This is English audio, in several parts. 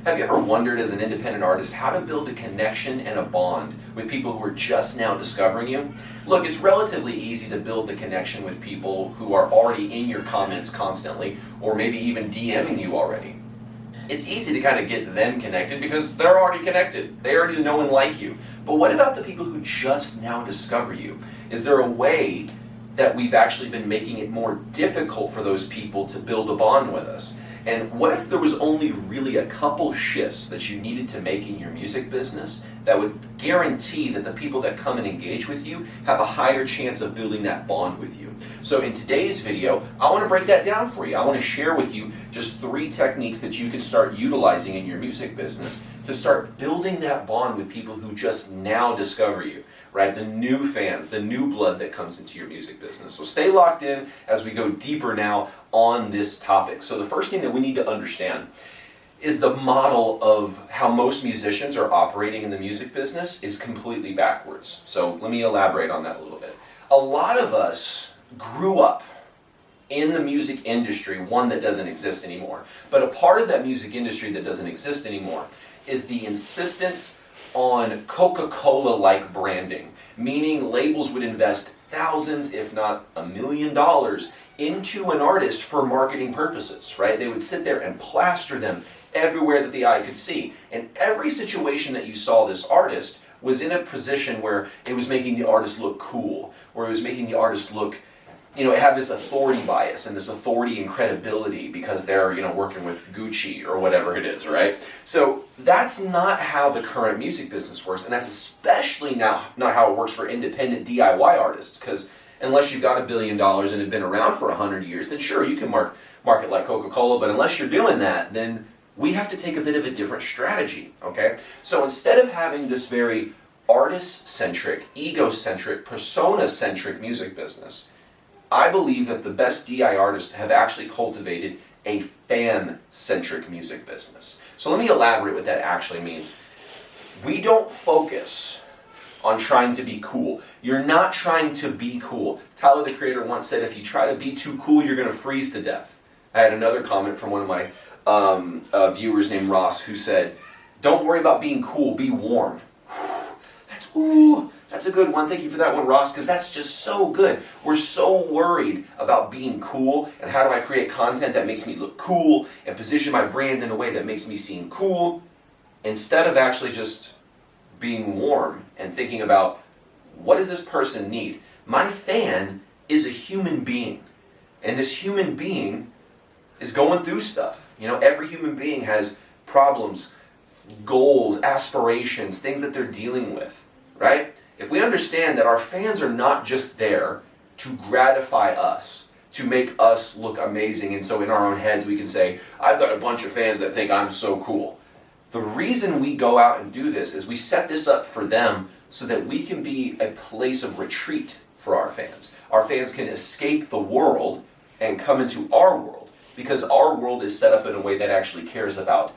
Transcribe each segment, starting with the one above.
Have you ever wondered as an independent artist how to build a connection and a bond with people who are just now discovering you? Look, it's relatively easy to build the connection with people who are already in your comments constantly, or maybe even DMing you already. It's easy to kind of get them connected because they're already connected. They already know and like you. But what about the people who just now discover you? Is there a way that we've actually been making it more difficult for those people to build a bond with us? And what if there was only really a couple shifts that you needed to make in your music business that would guarantee that the people that come and engage with you have a higher chance of building that bond with you? So in today's video, I want to break that down for you. I want to share with you just 3 techniques that you can start utilizing in your music business to start building that bond with people who just now discover you, right? The new fans, the new blood that comes into your music business. So stay locked in as we go deeper now on this topic. So the first thing that we need to understand is the model of how most musicians are operating in the music business is completely backwards. So let me elaborate on that a little bit. A lot of us grew up in the music industry, one that doesn't exist anymore. But a part of that music industry that doesn't exist anymore is the insistence on Coca-Cola-like branding, meaning labels would invest thousands, if not $1 million, into an artist for marketing purposes, right? They would sit there and plaster them everywhere that the eye could see. And every situation that you saw this artist was in a position where it was making the artist look cool, or it was making the artist look, it had this authority bias and this authority and credibility because they're, working with Gucci or whatever it is, right? So that's not how the current music business works, and that's especially not how it works for independent DIY artists, because unless you've got $1 billion and have been around for 100 years, then sure, you can market like Coca-Cola, but unless you're doing that, then we have to take a bit of a different strategy, okay? So instead of having this very artist-centric, ego-centric, persona-centric music business, I believe that the best DI artists have actually cultivated a fan-centric music business. So let me elaborate what that actually means. We don't focus on trying to be cool. You're not trying to be cool. Tyler, the Creator, once said, if you try to be too cool, you're going to freeze to death. I had another comment from one of my viewers named Ross who said, don't worry about being cool, be warm. That's a good one. Thank you for that one, Ross, because that's just so good. We're so worried about being cool and how do I create content that makes me look cool and position my brand in a way that makes me seem cool, instead of actually just being warm and thinking about, what does this person need? My fan is a human being, and this human being is going through stuff. Every human being has problems, goals, aspirations, things that they're dealing with, right? If we understand that our fans are not just there to gratify us, to make us look amazing, and so in our own heads we can say, I've got a bunch of fans that think I'm so cool. The reason we go out and do this is we set this up for them so that we can be a place of retreat for our fans. Our fans can escape the world and come into our world, because our world is set up in a way that actually cares about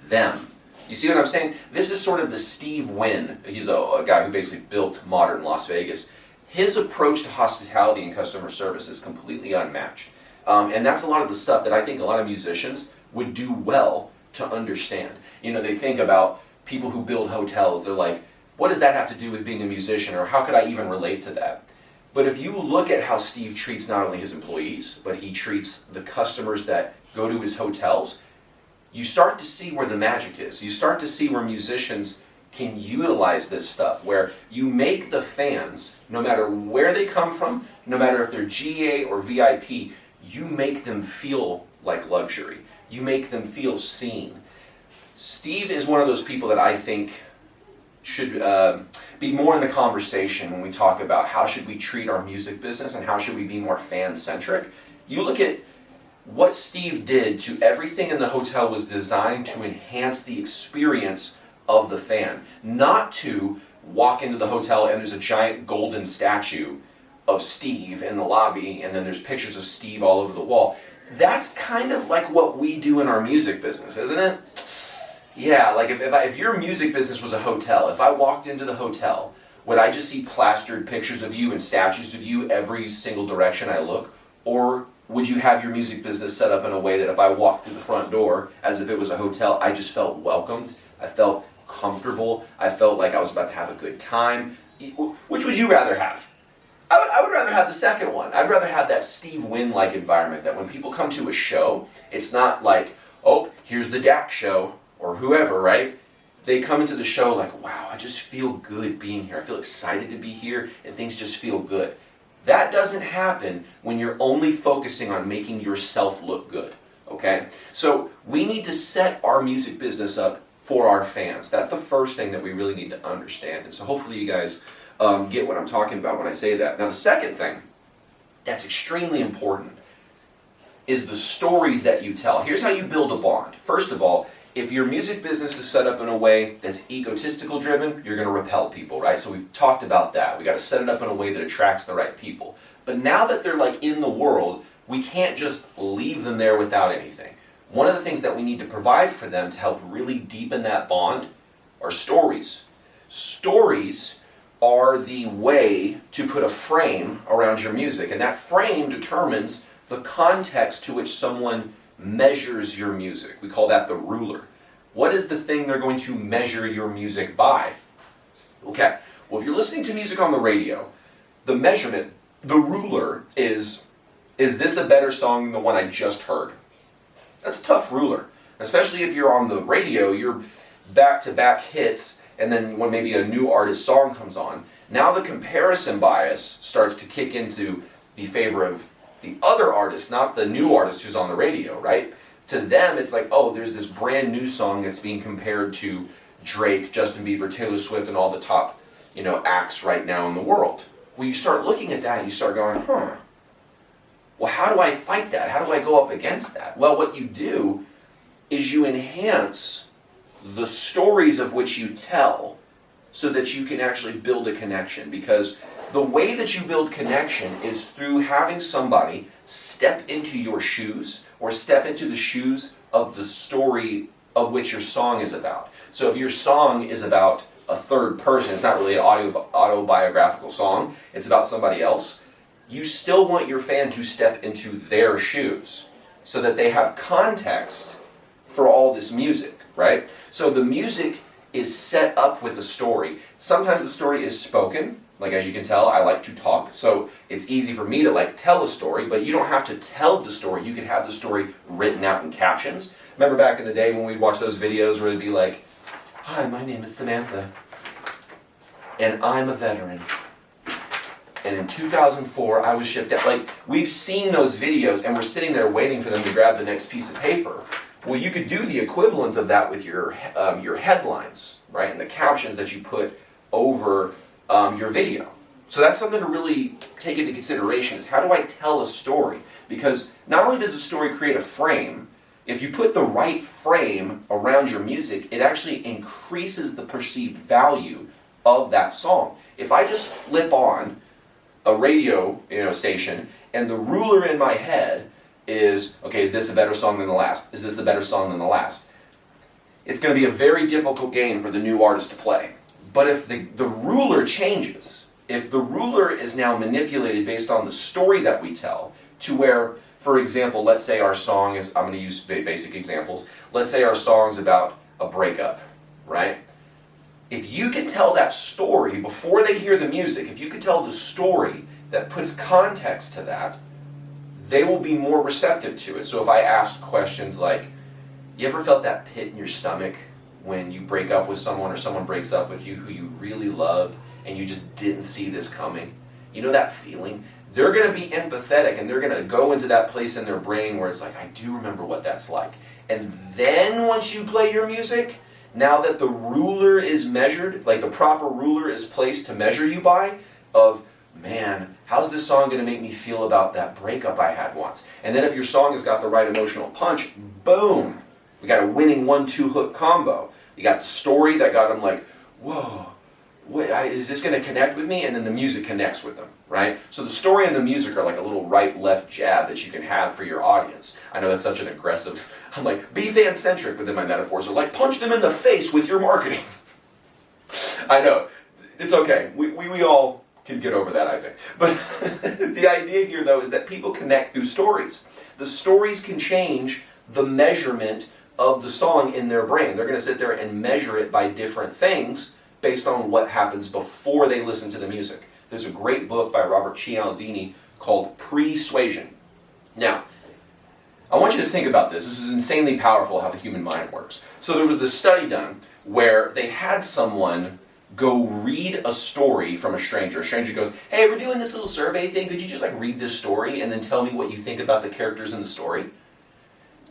them. You see what I'm saying? This is sort of the Steve Wynn. He's a guy who basically built modern Las Vegas. His approach to hospitality and customer service is completely unmatched. And that's a lot of the stuff that I think a lot of musicians would do well to understand. They think about people who build hotels. They're like, what does that have to do with being a musician? Or how could I even relate to that? But if you look at how Steve treats not only his employees, but he treats the customers that go to his hotels, you start to see where the magic is. You start to see where musicians can utilize this stuff, where you make the fans, no matter where they come from, no matter if they're GA or VIP, you make them feel like luxury. You make them feel seen. Steve is one of those people that I think should be more in the conversation when we talk about how should we treat our music business and how should we be more fan-centric. You look at what Steve did to everything in the hotel was designed to enhance the experience of the fan, not to walk into the hotel and there's a giant golden statue of Steve in the lobby and then there's pictures of Steve all over the wall. That's kind of like what we do in our music business, isn't it? Yeah, like if your music business was a hotel, if I walked into the hotel, would I just see plastered pictures of you and statues of you every single direction I look? Or would you have your music business set up in a way that if I walked through the front door as if it was a hotel, I just felt welcomed, I felt comfortable, I felt like I was about to have a good time? Which would you rather have? I would rather have the second one. I'd rather have that Steve Wynn-like environment, that when people come to a show, it's not like, oh, here's the Dak show, or whoever, right? They come into the show like, wow, I just feel good being here. I feel excited to be here, and things just feel good. That doesn't happen when you're only focusing on making yourself look good, okay? So we need to set our music business up for our fans. That's the first thing that we really need to understand. And so hopefully you guys get what I'm talking about when I say that. Now the second thing that's extremely important is the stories that you tell. Here's how you build a bond. First of all, if your music business is set up in a way that's egotistical driven, you're going to repel people, right? So we've talked about that. We got to set it up in a way that attracts the right people. But now that they're like in the world, we can't just leave them there without anything. One of the things that we need to provide for them to help really deepen that bond are stories. Stories are the way to put a frame around your music, and that frame determines the context to which someone measures your music. We call that the ruler. What is the thing they're going to measure your music by? Okay, well, if you're listening to music on the radio, the measurement, the ruler is this a better song than the one I just heard? That's a tough ruler, especially if you're on the radio, you're back-to-back hits, and then when maybe a new artist song comes on, now the comparison bias starts to kick into the favor of the other artist, not the new artist who's on the radio, right? To them, it's like, oh, there's this brand new song that's being compared to Drake, Justin Bieber, Taylor Swift, and all the top, acts right now in the world. Well, you start looking at that and you start going, well, how do I fight that? How do I go up against that? Well, what you do is you enhance the stories of which you tell so that you can actually build a connection, because the way that you build connection is through having somebody step into your shoes or step into the shoes of the story of which your song is about. So if your song is about a third person, it's not really an autobiographical song, it's about somebody else, you still want your fan to step into their shoes so that they have context for all this music, right? So the music is set up with a story. Sometimes the story is spoken. Like, as you can tell, I like to talk, so it's easy for me to tell a story, but you don't have to tell the story. You can have the story written out in captions. Remember back in the day when we'd watch those videos where it'd be like, hi, my name is Samantha, and I'm a veteran. And in 2004, I was shipped out. We've seen those videos, and we're sitting there waiting for them to grab the next piece of paper. Well, you could do the equivalent of that with your headlines, right, and the captions that you put over your video. So that's something to really take into consideration, is how do I tell a story? Because not only does a story create a frame, if you put the right frame around your music, it actually increases the perceived value of that song. If I just flip on a radio station and the ruler in my head is, okay, is this a better song than the last? Is this a better song than the last? It's going to be a very difficult game for the new artist to play. But if the ruler changes, if the ruler is now manipulated based on the story that we tell, to where, for example, let's say our song is, I'm going to use basic examples, let's say our song's about a breakup, right? If you can tell that story before they hear the music, if you can tell the story that puts context to that, they will be more receptive to it. So if I ask questions like, you ever felt that pit in your stomach when you break up with someone or someone breaks up with you who you really loved and you just didn't see this coming? You know that feeling? They're going to be empathetic and they're going to go into that place in their brain where it's like, I do remember what that's like. And then once you play your music, now that the ruler is measured, like the proper ruler is placed to measure you by, of, man, how's this song going to make me feel about that breakup I had once? And then if your song has got the right emotional punch, boom, we got a winning 1-2 hook combo. You got the story that got them like, whoa, is this going to connect with me? And then the music connects with them, right? So the story and the music are like a little right-left jab that you can have for your audience. I know that's such an aggressive, I'm like, be fan-centric within my metaphors. So punch them in the face with your marketing. I know, it's okay. We all can get over that, I think. But the idea here, though, is that people connect through stories. The stories can change the measurement of the song in their brain. They're going to sit there and measure it by different things based on what happens before they listen to the music. There's a great book by Robert Cialdini called Persuasion. Now, I want you to think about this. This is insanely powerful how the human mind works. So there was this study done where they had someone go read a story from a stranger. A stranger goes, hey, we're doing this little survey thing. Could you just read this story and then tell me what you think about the characters in the story?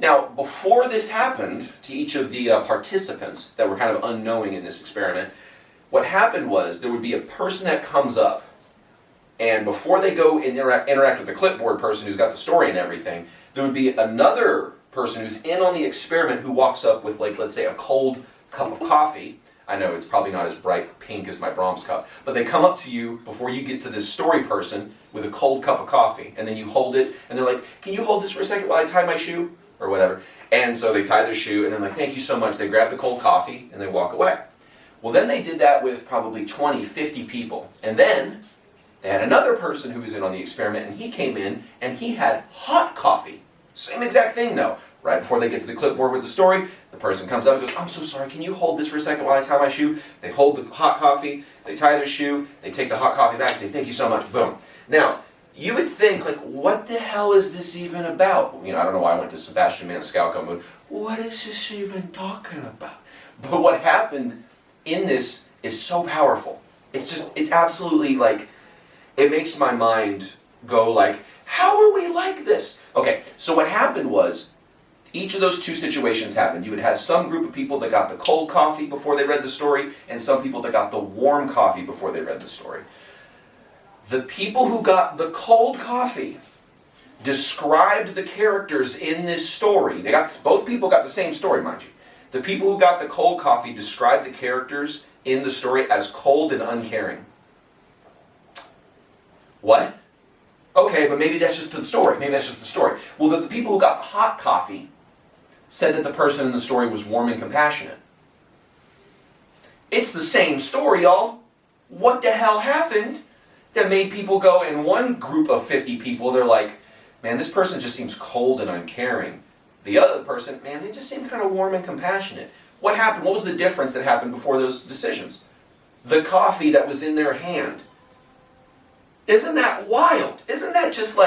Now, before this happened to each of the participants that were kind of unknowing in this experiment, what happened was there would be a person that comes up, and before they go and interact with the clipboard person who's got the story and everything, there would be another person who's in on the experiment who walks up with, let's say, a cold cup of coffee. I know it's probably not as bright pink as my Brahms cup, but they come up to you before you get to this story person with a cold cup of coffee, and then you hold it, and they're like, can you hold this for a second while I tie my shoe? Or whatever. And so they tie their shoe, and then thank you so much. They grab the cold coffee, and they walk away. Well, then they did that with probably 20, 50 people. And then they had another person who was in on the experiment, and he came in, and he had hot coffee. Same exact thing, though. Right before they get to the clipboard with the story, the person comes up and goes, I'm so sorry, can you hold this for a second while I tie my shoe? They hold the hot coffee, they tie their shoe, they take the hot coffee back and say, thank you so much, boom. Now, you would think, what the hell is this even about? I don't know why I went to Sebastian Maniscalco mode. What is this even talking about? But what happened in this is so powerful. It's absolutely it makes my mind go how are we like this? Okay, so what happened was, each of those two situations happened. You would have some group of people that got the cold coffee before they read the story, and some people that got the warm coffee before they read the story. The people who got the cold coffee described the characters in this story. Both people got the same story, mind you. The people who got the cold coffee described the characters in the story as cold and uncaring. What? Okay, but maybe that's just the story. Well, the people who got the hot coffee said that the person in the story was warm and compassionate. It's the same story, y'all. What the hell happened that made people go, in one group of 50 people, they're like, man, this person just seems cold and uncaring. The other person, man, they just seem kind of warm and compassionate. What happened? What was the difference that happened before those decisions? The coffee that was in their hand. Isn't that wild? Isn't that just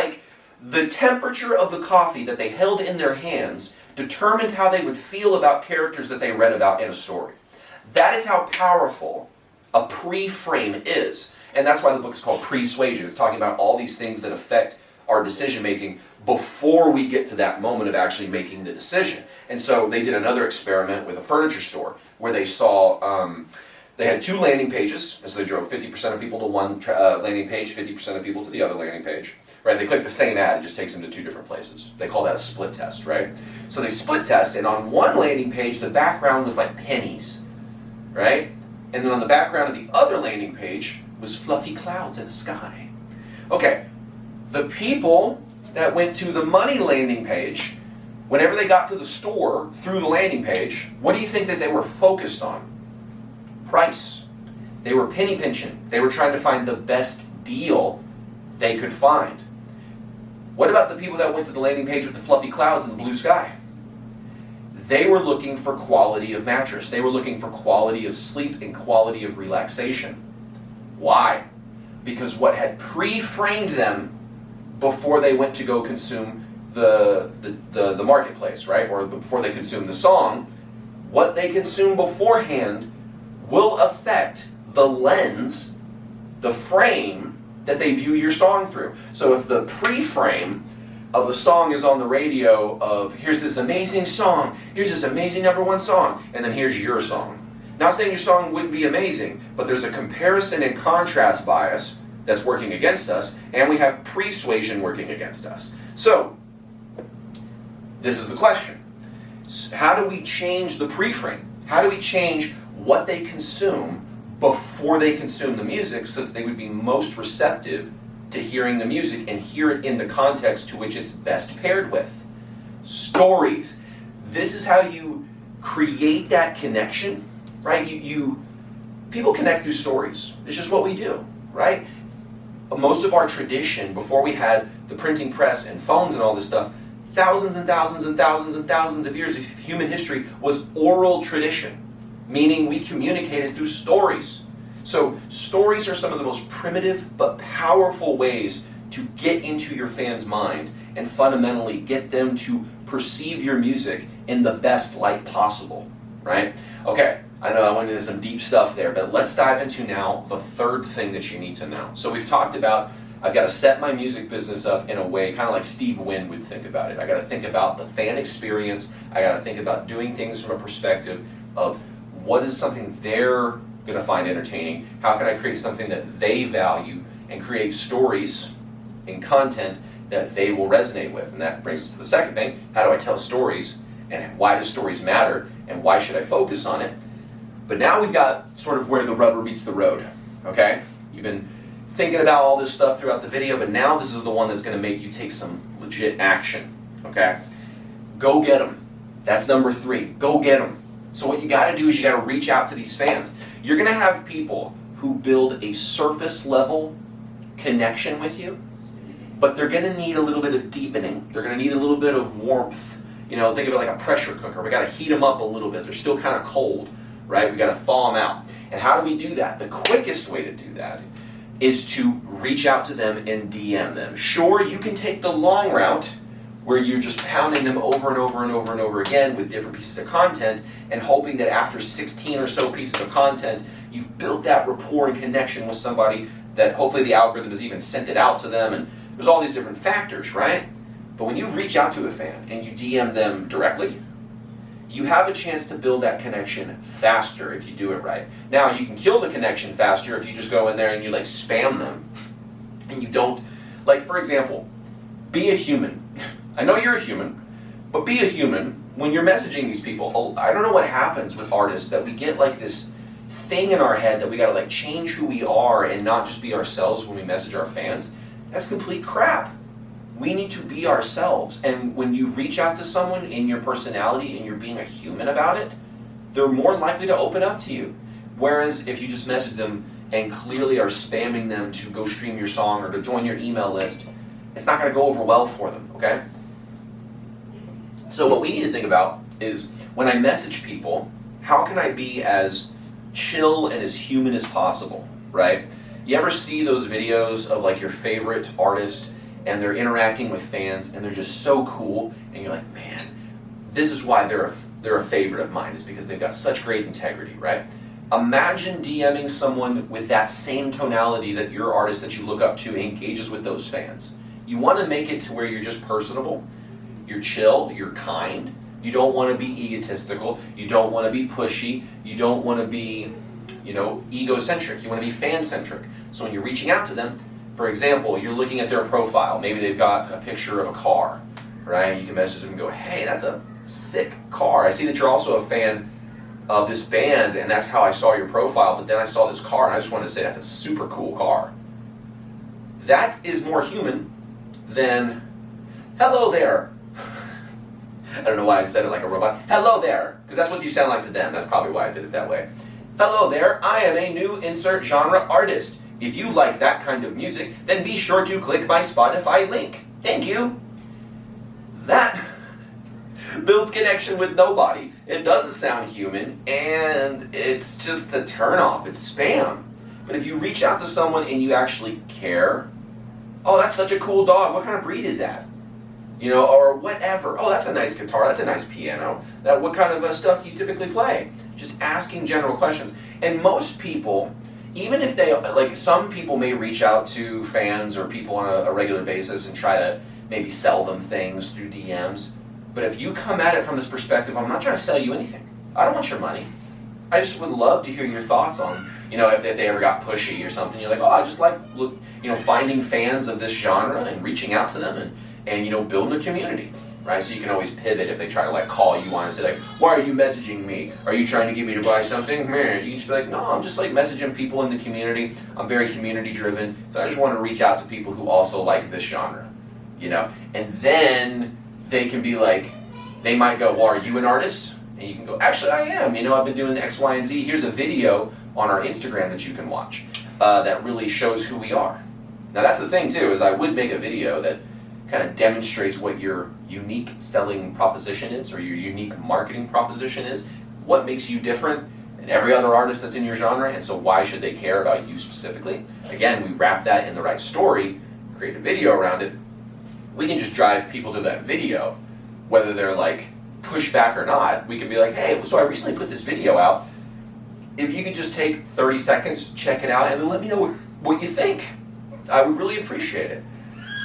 the temperature of the coffee that they held in their hands determined how they would feel about characters that they read about in a story? That is how powerful a pre-frame is. And that's why the book is called Persuasion. It's talking about all these things that affect our decision-making before we get to that moment of actually making the decision. And so they did another experiment with a furniture store where they saw, they had two landing pages, and so they drove 50% of people to one landing page, 50% of people to the other landing page. Right? They click the same ad, it just takes them to two different places. They call that a split test, right? So they split test, and on one landing page, the background was pennies, right? And then on the background of the other landing page was fluffy clouds in the sky. Okay, the people that went to the money landing page, whenever they got to the store through the landing page, what do you think that they were focused on? Price. They were penny pinching. They were trying to find the best deal they could find. What about the people that went to the landing page with the fluffy clouds and the blue sky? They were looking for quality of mattress. They were looking for quality of sleep and quality of relaxation. Why? Because what had pre-framed them before they went to go consume the marketplace, right? Or before they consume the song, what they consume beforehand will affect the lens, the frame that they view your song through. So if the pre-frame of a song is on the radio of, here's this amazing song, here's this amazing #1 song, and then here's your song. Not saying your song wouldn't be amazing, but there's a comparison and contrast bias that's working against us, and we have persuasion working against us. So, this is the question. How do we change the pre-frame? How do we change what they consume before they consume the music so that they would be most receptive to hearing the music and hear it in the context to which it's best paired with? Stories. This is how you create that connection, right? People connect through stories. It's just what we do, right? most of our tradition, before we had the printing press and phones and all this stuff, thousands and thousands and thousands and thousands of years of human history was oral tradition, meaning we communicated through stories. So stories are some of the most primitive but powerful ways to get into your fans' mind and fundamentally get them to perceive your music in the best light possible, right? Okay, I know I went into some deep stuff there, but let's dive into now the third thing that you need to know. So we've talked about, I've got to set my music business up in a way kind of like Steve Wynn would think about it. I got to think about the fan experience. I got to think about doing things from a perspective of what is something they're going to find entertaining. How can I create something that they value and create stories and content that they will resonate with? And that brings us to the second thing. How do I tell stories? And why do stories matter? And why should I focus on it? But now we've got sort of where the rubber meets the road, okay? You've been thinking about all this stuff throughout the video, but now this is the one that's going to make you take some legit action, okay? Go get them. That's number 3. Go get them. So what you got to do is you got to reach out to these fans. You're going to have people who build a surface level connection with you, but they're going to need a little bit of deepening. They're going to need a little bit of warmth. You know, think of it like a pressure cooker. We got to heat them up a little bit. They're still kind of cold, right? We got to thaw them out. And how do we do that? The quickest way to do that is to reach out to them and DM them. Sure, you can take the long route where you're just pounding them over and over and over and over again with different pieces of content and hoping that after 16 or so pieces of content, you've built that rapport and connection with somebody that hopefully the algorithm has even sent it out to them, and there's all these different factors, right? But when you reach out to a fan and you DM them directly, you have a chance to build that connection faster if you do it right. Now, you can kill the connection faster if you just go in there and you like spam them and you don't, like for example, be a human. I know you're a human, but be a human when you're messaging these people. I don't know what happens with artists that we get like this thing in our head that we gotta like change who we are and not just be ourselves when we message our fans. That's complete crap. We need to be ourselves. And when you reach out to someone in your personality and you're being a human about it, they're more likely to open up to you. Whereas if you just message them and clearly are spamming them to go stream your song or to join your email list, it's not going to go over well for them, okay? So what we need to think about is when I message people, how can I be as chill and as human as possible, right? You ever see those videos of like your favorite artist and they're interacting with fans and they're just so cool and you're like, man, this is why they're a favorite of mine, is because they've got such great integrity, right? Imagine DMing someone with that same tonality that your artist that you look up to engages with those fans. You want to make it to where you're just personable, you're chill, you're kind, you don't want to be egotistical, you don't want to be pushy, you don't want to be, egocentric, you want to be fan-centric. So when you're reaching out to them, for example, you're looking at their profile, maybe they've got a picture of a car, right? You can message them and go, hey, that's a sick car. I see that you're also a fan of this band, and that's how I saw your profile, but then I saw this car, and I just wanted to say that's a super cool car. That is more human than, hello there. I don't know why I said it like a robot. Hello there, because that's what you sound like to them. That's probably why I did it that way. Hello there, I am a new insert genre artist. If you like that kind of music, then be sure to click my Spotify link. Thank you. That builds connection with nobody. It doesn't sound human, and it's just a turnoff. It's spam. But if you reach out to someone and you actually care, oh, that's such a cool dog. What kind of breed is that? Or whatever. Oh, that's a nice guitar. That's a nice piano. What kind of stuff do you typically play? Just asking general questions. And most people, even if they, like some people may reach out to fans or people on a regular basis and try to maybe sell them things through DMs. But if you come at it from this perspective, I'm not trying to sell you anything. I don't want your money. I just would love to hear your thoughts on, if they ever got pushy or something. You're like, oh, I just like, finding fans of this genre and reaching out to them and building a community, right? So you can always pivot if they try to like call you on and say like, why are you messaging me? Are you trying to get me to buy something? Man, you can just be like, no, I'm just like messaging people in the community. I'm very community driven. So I just want to reach out to people who also like this genre, and then they can be like, they might go, well, are you an artist? And you can go, actually I am, I've been doing X, Y, and Z. Here's a video on our Instagram that you can watch that really shows who we are. Now that's the thing too, is I would make a video that kind of demonstrates what your unique selling proposition is, or your unique marketing proposition is, what makes you different than every other artist that's in your genre, and so why should they care about you specifically? Again, we wrap that in the right story, create a video around it. We can just drive people to that video, whether they're like pushback or not. We can be like, hey, so I recently put this video out. If you could just take 30 seconds, check it out, and then let me know what you think. I would really appreciate it.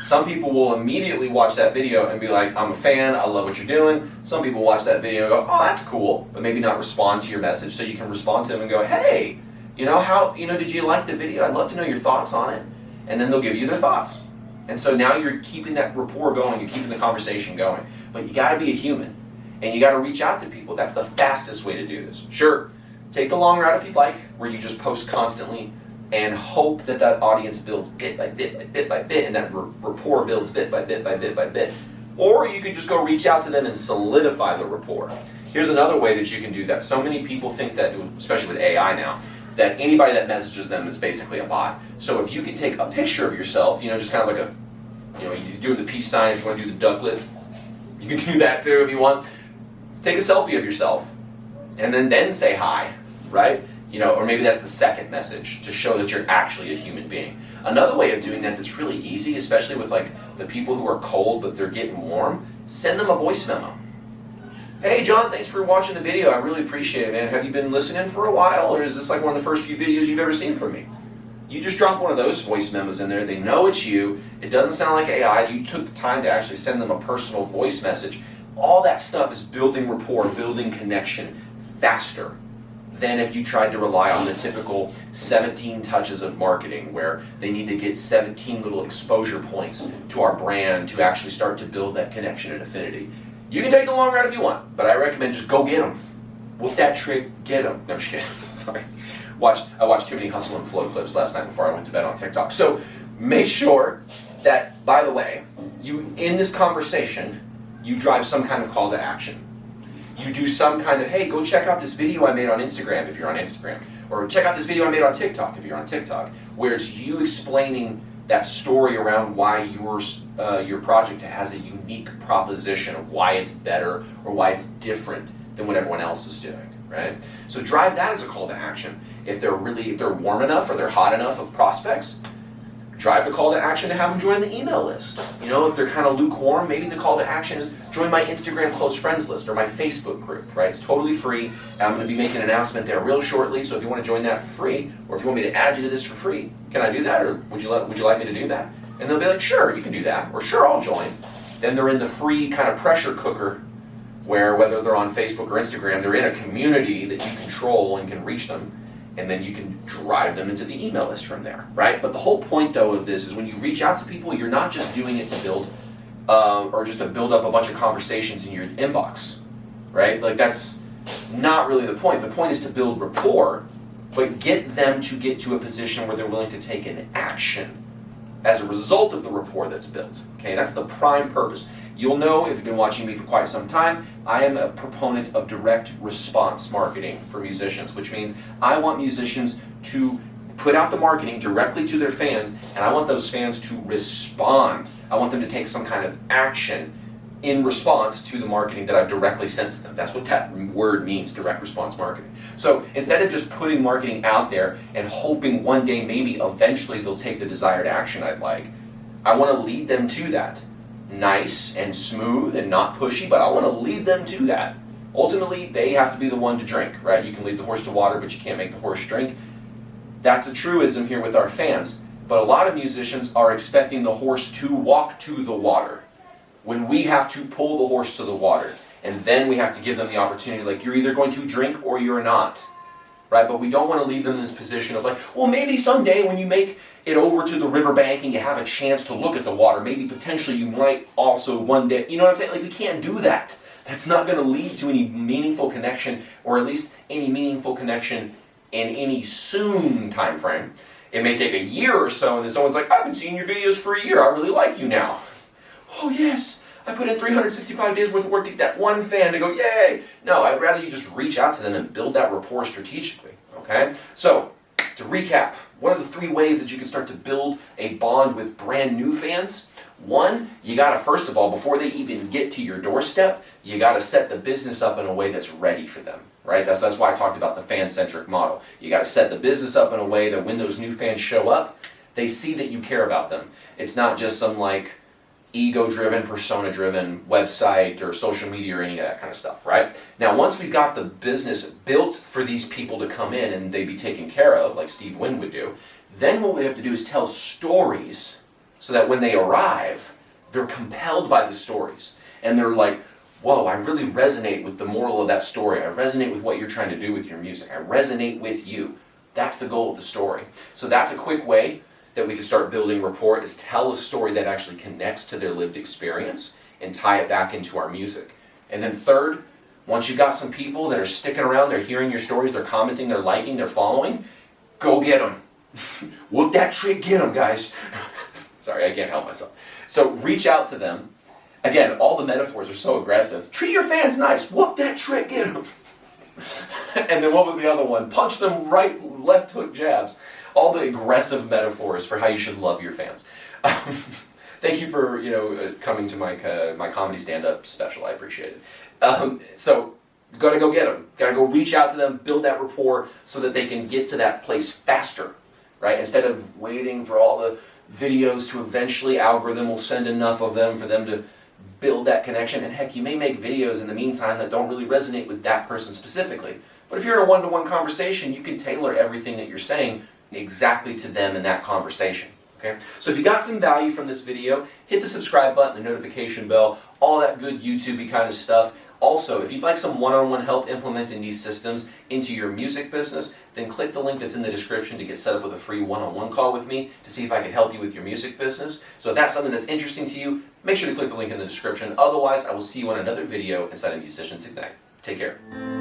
Some people will immediately watch that video and be like, I'm a fan, I love what you're doing. Some people watch that video and go, oh, that's cool, but maybe not respond to your message. So you can respond to them and go, hey, did you like the video? I'd love to know your thoughts on it. And then they'll give you their thoughts. And so now you're keeping that rapport going, you're keeping the conversation going. But you gotta be a human, and you gotta reach out to people. That's the fastest way to do this. Sure, take the long route if you'd like, where you just post constantly and hope that that audience builds bit by bit by bit by bit, and that rapport builds bit by bit by bit by bit. Or you could just go reach out to them and solidify the rapport. Here's another way that you can do that. So many people think that, especially with AI now, that anybody that messages them is basically a bot. So if you can take a picture of yourself, just kind of like you're doing the peace sign, if you want to do the ducklet, you can do that too if you want. Take a selfie of yourself, and then say hi, right? Or maybe that's the second message to show that you're actually a human being. Another way of doing that that's really easy, especially with like the people who are cold but they're getting warm, send them a voice memo. Hey John, thanks for watching the video. I really appreciate it, man. Have you been listening for a while, or is this like one of the first few videos you've ever seen from me? You just drop one of those voice memos in there. They know it's you. It doesn't sound like AI. You took the time to actually send them a personal voice message. All that stuff is building rapport, building connection faster than if you tried to rely on the typical 17 touches of marketing, where they need to get 17 little exposure points to our brand to actually start to build that connection and affinity. You can take the long route if you want, but I recommend just go get them. Whoop that trick, get them. No, I'm just kidding. Sorry. I watched too many Hustle and Flow clips last night before I went to bed on TikTok. So make sure that, by the way, you in this conversation, you drive some kind of call to action. You do some kind of, hey, go check out this video I made on Instagram if you're on Instagram, or check out this video I made on TikTok if you're on TikTok, where it's you explaining that story around why your project has a unique proposition of why it's better or why it's different than what everyone else is doing, right? So drive that as a call to action. If they're warm enough or they're hot enough of prospects, drive the call to action to have them join the email list. If they're kind of lukewarm, maybe the call to action is join my Instagram close friends list or my Facebook group, right? It's totally free. I'm going to be making an announcement there real shortly, so if you want to join that for free, or if you want me to add you to this for free, can I do that, or would you like me to do that? And they'll be like, sure, you can do that, or sure, I'll join. Then they're in the free kind of pressure cooker, where whether they're on Facebook or Instagram, they're in a community that you control and can reach them, and then you can drive them into the email list from there, right? But the whole point, though, of this is when you reach out to people, you're not just doing it to build, or just to build up a bunch of conversations in your inbox, right? Like, that's not really the point. The point is to build rapport, but get them to get to a position where they're willing to take an action as a result of the rapport that's built, okay? That's the prime purpose. You'll know, if you've been watching me for quite some time, I am a proponent of direct response marketing for musicians, which means I want musicians to put out the marketing directly to their fans, and I want those fans to respond. I want them to take some kind of action in response to the marketing that I've directly sent to them. That's what that word means, direct response marketing. So instead of just putting marketing out there and hoping one day, maybe eventually they'll take the desired action I'd like, I want to lead them to that. Nice and smooth and not pushy, but I want to lead them to that. Ultimately, they have to be the one to drink, right? You can lead the horse to water, but you can't make the horse drink. That's a truism here with our fans. But a lot of musicians are expecting the horse to walk to the water, when we have to pull the horse to the water. And then we have to give them the opportunity, like, you're either going to drink or you're not. Right? But we don't want to leave them in this position of like, well, maybe someday when you make it over to the riverbank and you have a chance to look at the water, maybe potentially you might also one day, you know what I'm saying? Like, we can't do that. That's not going to lead to any meaningful connection, or at least any meaningful connection in any soon time frame. It may take a year or so, and then someone's like, I've been seeing your videos for a year. I really like you now. Oh, yes. I put in 365 days worth of work to get that one fan to go, yay! No, I'd rather you just reach out to them and build that rapport strategically, okay? So, to recap, what are the 3 ways that you can start to build a bond with brand new fans? 1, you got to, first of all, before they even get to your doorstep, you got to set the business up in a way that's ready for them, right? That's why I talked about the fan-centric model. You got to set the business up in a way that when those new fans show up, they see that you care about them. It's not just some like ego-driven, persona-driven website or social media or any of that kind of stuff, right? Now, once we've got the business built for these people to come in and they be taken care of, like Steve Wynn would do, then what we have to do is tell stories so that when they arrive, they're compelled by the stories. And they're like, whoa, I really resonate with the moral of that story. I resonate with what you're trying to do with your music. I resonate with you. That's the goal of the story. So that's a quick way that we can start building rapport, is tell a story that actually connects to their lived experience and tie it back into our music. And then third, once you've got some people that are sticking around, they're hearing your stories, they're commenting, they're liking, they're following, go get them. Whoop that trick, get them, guys. Sorry, I can't help myself. So reach out to them. Again, all the metaphors are so aggressive. Treat your fans nice. Whoop that trick, get them. And then what was the other one? Punch them right, left hook jabs. All the aggressive metaphors for how you should love your fans. Thank you for coming to my comedy stand-up special. I appreciate it. So got to go get them. Got to go reach out to them, build that rapport so that they can get to that place faster, right? Instead of waiting for all the videos to eventually, algorithm will send enough of them for them to build that connection. And heck, you may make videos in the meantime that don't really resonate with that person specifically. But if you're in a one-to-one conversation, you can tailor everything that you're saying exactly to them in that conversation. Okay? So if you got some value from this video, hit the subscribe button, the notification bell, all that good YouTube-y kind of stuff. Also, if you'd like some one-on-one help implementing these systems into your music business, then click the link that's in the description to get set up with a free one-on-one call with me to see if I can help you with your music business. So if that's something that's interesting to you, make sure to click the link in the description. Otherwise, I will see you on another video inside of Musicians Ignite. Take care.